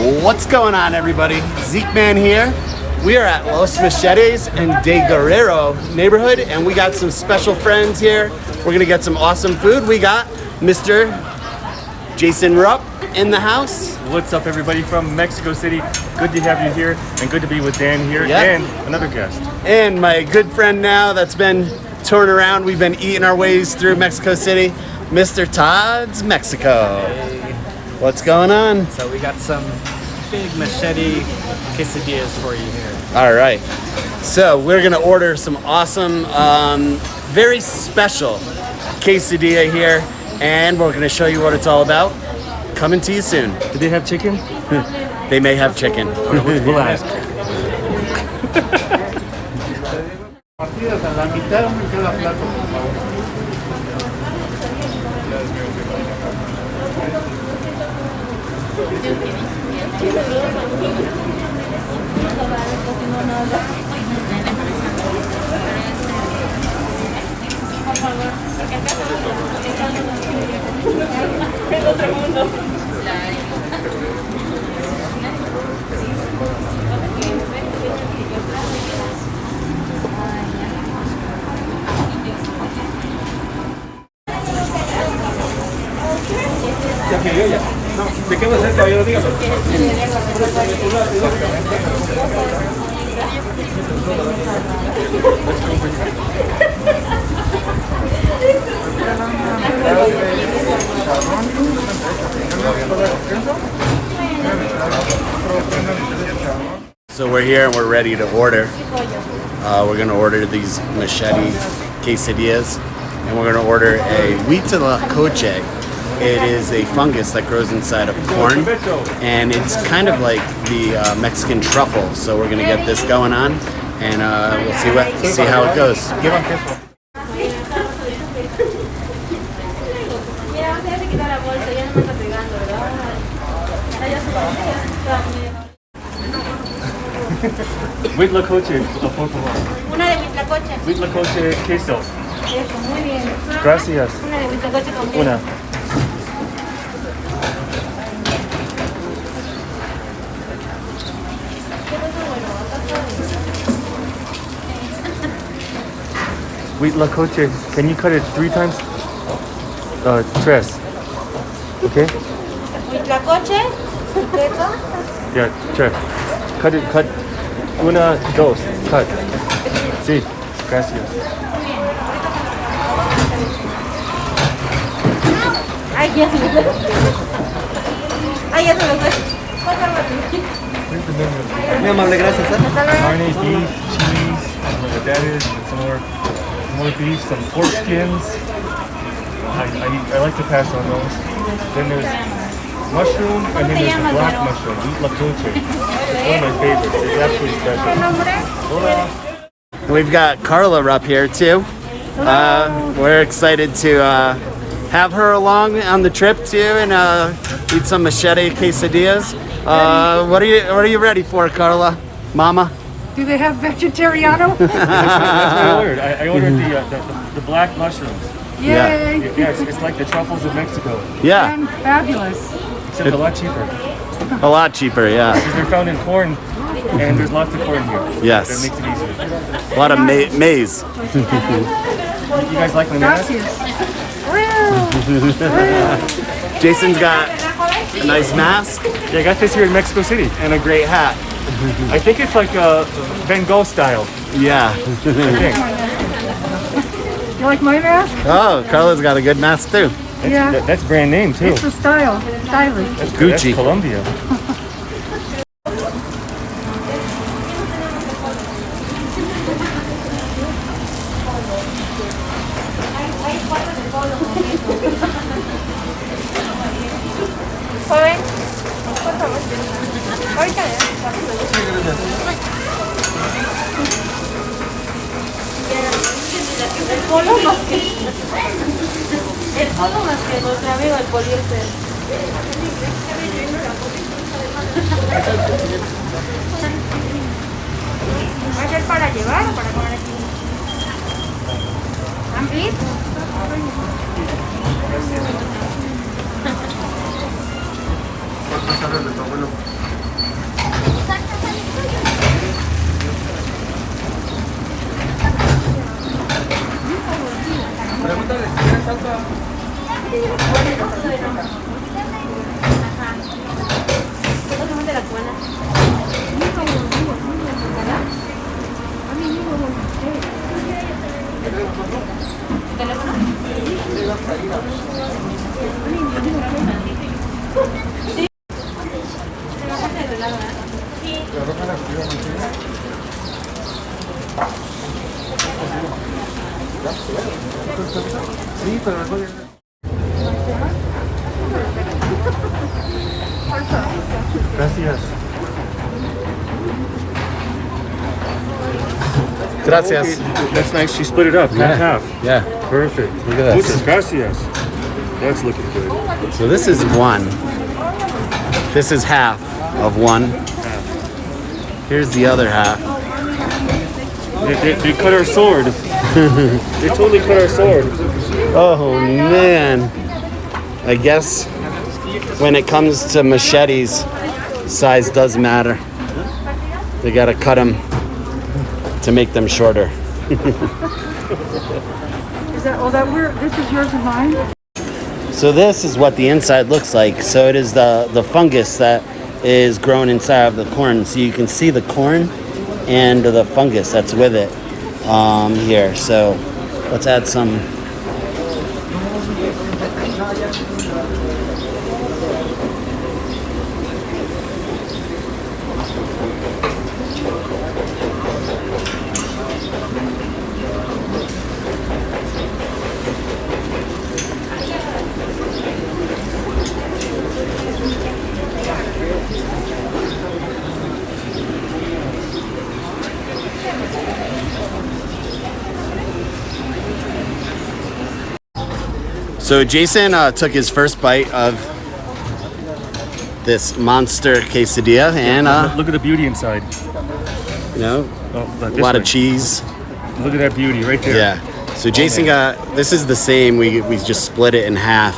What's going on, everybody? Zeekman here. We are at Los Machetes in De Guerrero neighborhood, and we got some special friends here. We're gonna get some awesome food. We got Mr. Jason Rupp in the house. What's up, everybody from Mexico City? Good to have you here, and good to be with Dan here, and another guest. And my good friend now that's been touring around. We've been eating our ways through Mexico City, Mr. Todd's Mexico. What's going on? So we got some big machete quesadillas for you here. All right. So we're gonna order some awesome, very special quesadilla here, and we're gonna show you what it's all about. Coming to you soon. Do they have chicken? They may have chicken. We'll ask. ¿De qué va a ser, caballero? Dígame. So we're here and we're ready to order. We're gonna order these machete quesadillas, and we're gonna order a Huitlacoche. It is a fungus that grows inside of corn, and it's kind of like the Mexican truffle. So we're gonna get this going on, and we'll see how it goes. Huitlacoche, por favor. Una de Huitlacoche. Huitlacoche queso. Eso, muy bien. Gracias. Una de Huitlacoche con queso. Una. Huitlacoche, can you cut it 3 times? Tres. Okay? Huitlacoche, queso. Yeah, tres. Cut it, cut. Una, dos. Cut. Sí, gracias. Ay, ya se lo fue. Ay, ya se lo fue. Muy amable, gracias. Carne, beef, cheese, I don't know what that is, and some more beef, some pork skins. I like to pass on those. Then there's mushroom, and then there's the black mushroom, Huitlacoche. It's one of my favorites. It's absolutely special. Hola. We've got Carla up here too. We're excited to have her along on the trip too, and eat some machete quesadillas. What are you ready for, Carla? Mama? Do they have vegetariano? That's what I ordered. I ordered the black mushrooms. Yay! Yeah, it's like the truffles of Mexico. Yeah, And fabulous. Except a lot cheaper. a lot cheaper. Yeah, Because they're found in corn, and there's lots of corn here. Yes. That makes it easier. a lot of maize. You guys like my mask? Gracias. Jason's got a nice mask Yeah, I got this here in Mexico City. and a great hat. I think it's like a Van Gogh style. Yeah. I think. You like my mask? Oh, Carla's got a good mask too. Yeah. That's brand name too. It's the style. Stylish. That's Gucci. That's Colombia. Joven, por favor. Ahorita el polo más que nuestro amigo el poliéster. ¿Va a ser para llevar o para comer aquí? ¿Ampli? ¿Cuánto sale de tu abuelo? Gracias. Gracias. That's nice. She split it up, half. Yeah. Perfect. Look at this. Muchas gracias. That's looking good. So this is one. This is half of one. Here's the other half. They cut our sword. They totally cut our sword. Oh man. I guess when it comes to machetes, size does matter. They gotta cut them to make them shorter. Is that, oh, this is yours and mine? So this is what the inside looks like. So it is the fungus that is grown inside of the corn. So you can see the corn and the fungus that's with it here. So let's add some. So Jason took his first bite of this monster quesadilla, and Look at the beauty inside. you know, Oh, a lot of cheese. Look at that beauty right there. Yeah. So Jason got, this is the same. We just split it in half.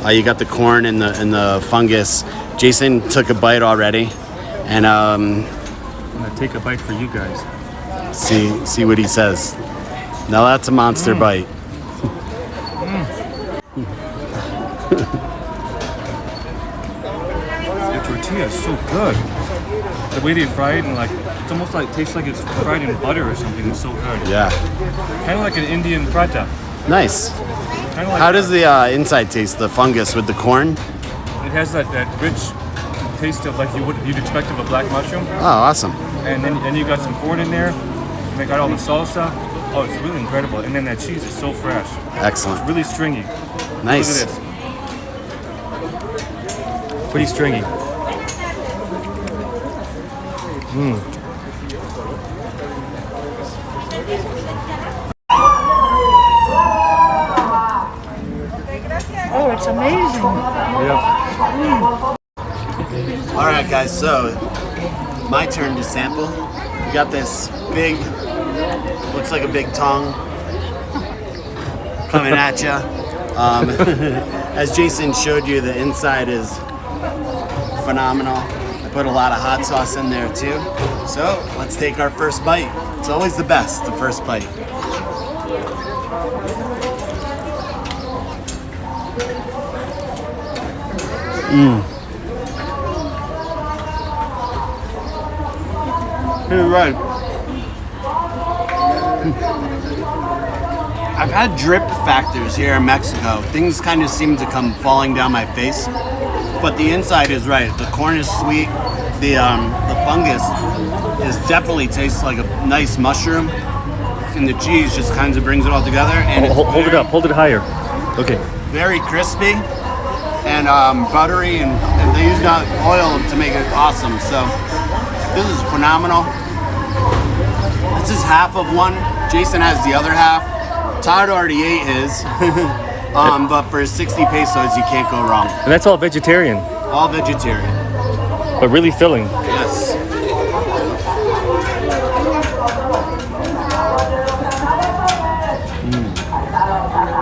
You got the corn and the fungus. Jason took a bite already, and I'm gonna take a bite for you guys. see what he says. Now that's a monster bite. The tortilla is so good. The way they fry it, and like it's almost like tastes like it's fried in butter or something. It's so good. Yeah. Kind of like an Indian prata. Nice. Kind of like How does the inside taste? The fungus with the corn? it has that rich taste of like you'd expect of a black mushroom, Oh, awesome. and then you got some corn in there. And they got all the salsa. Oh, it's really incredible. And then that cheese is so fresh. Excellent. It's really stringy. Nice. Look at this. Pretty stringy. Oh, it's amazing. Yep. All right, guys. So my turn to sample. We got this big, looks like a big tongue coming at you. As Jason showed you, the inside is phenomenal. I put a lot of hot sauce in there too. So let's take our first bite. It's always the best, the first bite. You're right. I've had drip factors here in Mexico. Things kind of seem to come falling down my face, but the inside is right. The corn is sweet. The fungus definitely tastes like a nice mushroom, and the cheese just kind of brings it all together. And it's Hold it up. Hold it higher. Okay. very crispy and buttery, and they used oil to make it awesome. So this is phenomenal. This is half of one. Jason has the other half. Todd already ate his, but for 60 pesos, you can't go wrong. And that's all vegetarian, All vegetarian. but really filling. Yes.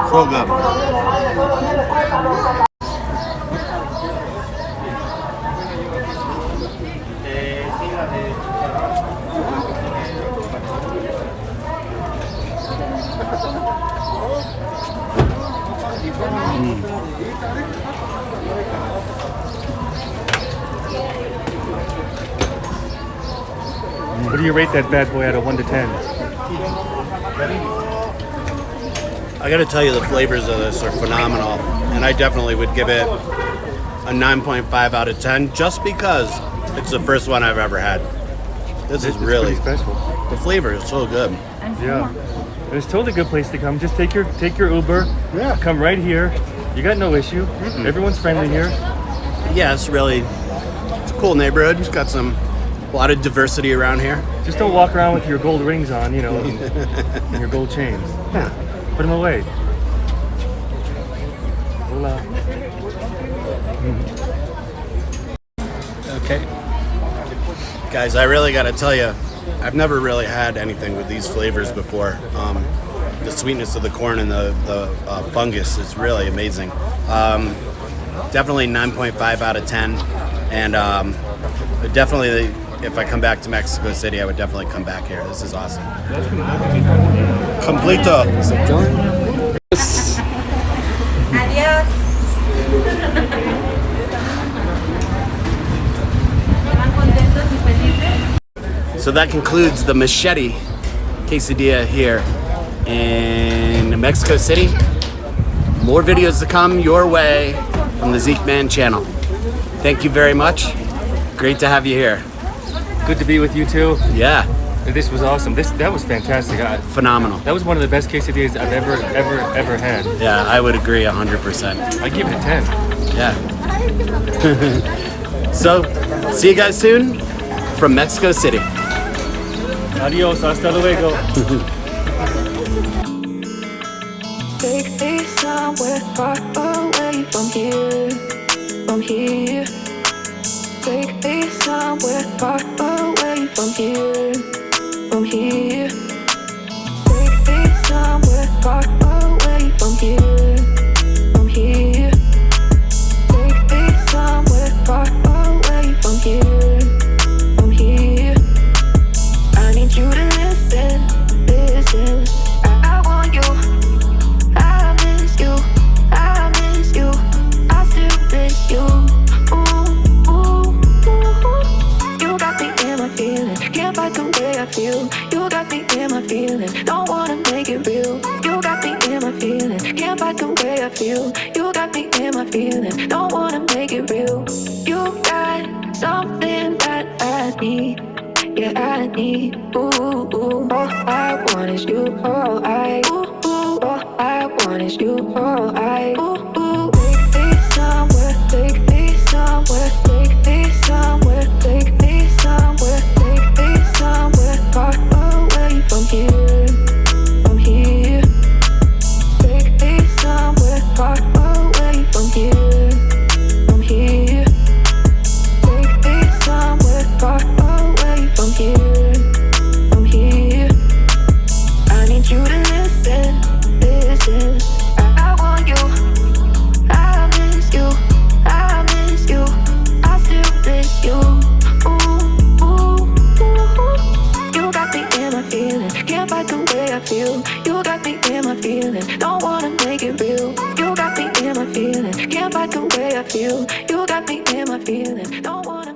So good. What do you rate that bad boy out of 1 to 10? I gotta tell you, the flavors of this are phenomenal, and I definitely would give it a 9.5 out of 10 just because it's the first one I've ever had. This is really pretty special. The flavor is so good. Yeah, and it's totally a good place to come. Just take your Uber. Yeah. Come right here. You got no issue. Everyone's friendly here. Yeah, it's a cool neighborhood. It's got a lot of diversity around here. Just don't walk around with your gold rings on, you know, and your gold chains. Yeah. Put them away. Hola. Okay. Guys, I really gotta tell you, I've never really had anything with these flavors before. The sweetness of the corn and the fungus is really amazing. Definitely 9.5 out of 10. And definitely, if I come back to Mexico City, I would definitely come back here. This is awesome. Completo. Is it done? Adiós. ¿Van contentos y felices? So that concludes the Machete Quesadilla here in Mexico City. More videos to come your way from the Zeekman channel. Thank you very much. Great to have you here. Good to be with you too. Yeah, This was awesome. That was fantastic. phenomenal. That was one of the best quesadillas I've ever had. Yeah, I would agree 100%. I give it a 10. Yeah. So, see you guys soon from Mexico City. Adios, hasta luego. Take me somewhere far away from here, from here. Take me somewhere far away from here, from here. Take me somewhere far away from here, from here. Take me somewhere far away from here, from here. I need you to listen, listen. I want you. I miss you. I miss you. I still miss you. Ooh, ooh, ooh. You got me in my feelings. Can't fight the way I feel. You got me in my feelings. Don't wanna make it real. You got me in my feelings. Can't fight the way I feel. You got me in my feelings. Don't wanna make it real. You got something that I need. Yeah, I need. Ooh, ooh. All I want is you. All all I want is you. All ooh. Take me somewhere. Take me somewhere. Take me somewhere. Take me somewhere. Take me somewhere far away from here. From here. Take me somewhere far away from here. From here. Take me somewhere far away from here. From here. I need you to listen, listen. I want you. I miss you. I miss you. I still miss you. Ooh, ooh, ooh. You got me in my feelings. Can't fight the way I feel. You got me in my feelings. Don't wanna make it real. You got me in my feelings. Can't fight the way I feel. You got me in my feelings. Don't wanna